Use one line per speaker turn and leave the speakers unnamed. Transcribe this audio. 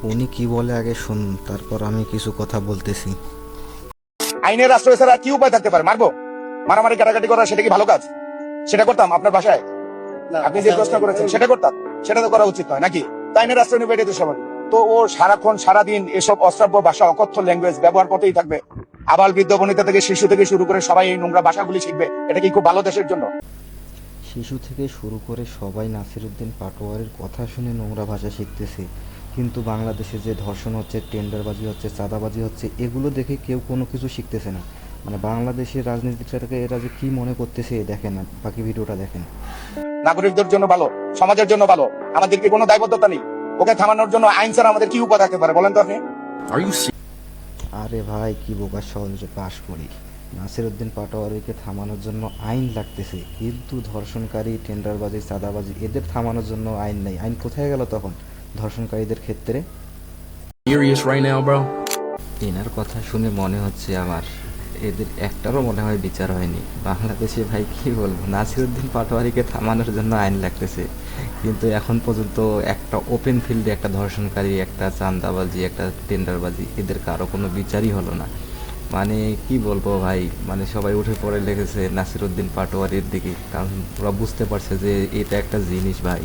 উনি কি বলে আগে শুনুন, তারপর আমি কিছু কথা বলতেছি।
আইনের আশ্রয় ছাড়া কি উপায় থাকতে পারে? মারবো? মারামারি কাটাকাটি করা সেটা কি ভালো কাজ? সেটা করতাম আপনার বাসায়? আপনি যে প্রশ্ন করেছেন সেটা করতাম? সেটা তো করা উচিত নয় নাকি? তো আইনের আশ্রয় নেবে, এটাই তো স্বাভাবিক। তো ও সারাক্ষণ সারাদিন এসব অশ্রাব্য ভাষা, অকথ্য ল্যাঙ্গুয়েজ ব্যবহার করতেই থাকবে। আবাল বৃদ্ধ বনিতা থেকে শিশু থেকে শুরু করে সবাই এই নোংরা ভাষাগুলি শিখবে। এটা কি খুব ভালো দেশের জন্য?
শিশু থেকে শুরু করে সবাই নাসিরউদ্দিন পাটোয়ারির কথা শুনে নোংরা ভাষা শিখতেছে, কিন্তু বাংলাদেশে যে ধর্ষণ হচ্ছে, টেন্ডারবাজি হচ্ছে, চাঁদাবাজি হচ্ছে, এগুলো দেখে কেউ কোনো কিছু শিখতেছে না। মানে বাংলাদেশের রাজনীতিটাকে এরা যে কি মনে করতেছে দেখেন না, বাকি ভিডিওটা দেখেন।
নাগরিকদের জন্য ভালো, সমাজের জন্য ভালো। আমাদের কি কোনো দায়বদ্ধতা নেই? ওকে থামানোর জন্য আইন ছাড়া আমাদের কি উপায় থাকতে পারে বলেন তো আপনি?
আরে ভাই, কি বোকা সহজে পাশ করি। নাসিরউদ্দিন পাটোয়ারিকে থামানোর জন্য আইন লাগতেছে, কিন্তু ধর্ষণকারী, টেন্ডারবাজি, চাঁদাবাজি এদের থামানোর জন্য আইন নেই। আইন কোথায় গেল তখন ধর্ষণকারীদের ক্ষেত্রে?
Serious right now, bro?
এনার কথা শুনে মনে হচ্ছে আমার এদের একটারও মনে হয় বিচার হয়নি বাংলাদেশে। ভাই কি বলবো, নাসিরউদ্দিন পাটোয়ারিকে থামানোর জন্য আইন লাগতেছে, কিন্তু এখন পর্যন্ত একটা ওপেন ফিল্ডে একটা ধর্ষণকারী, একটা চাঁদাবাজি, একটা টেন্ডারবাজি, এদের কারো কোনো বিচারই হলো না। মানে কি বলবো ভাই, মানে সবাই উঠে পড়ে লেগেছে নাসিরউদ্দিন পাটোয়ারির দিকে, কারণ ওরা বুঝতে পারছে যে এটা একটা জিনিস ভাই।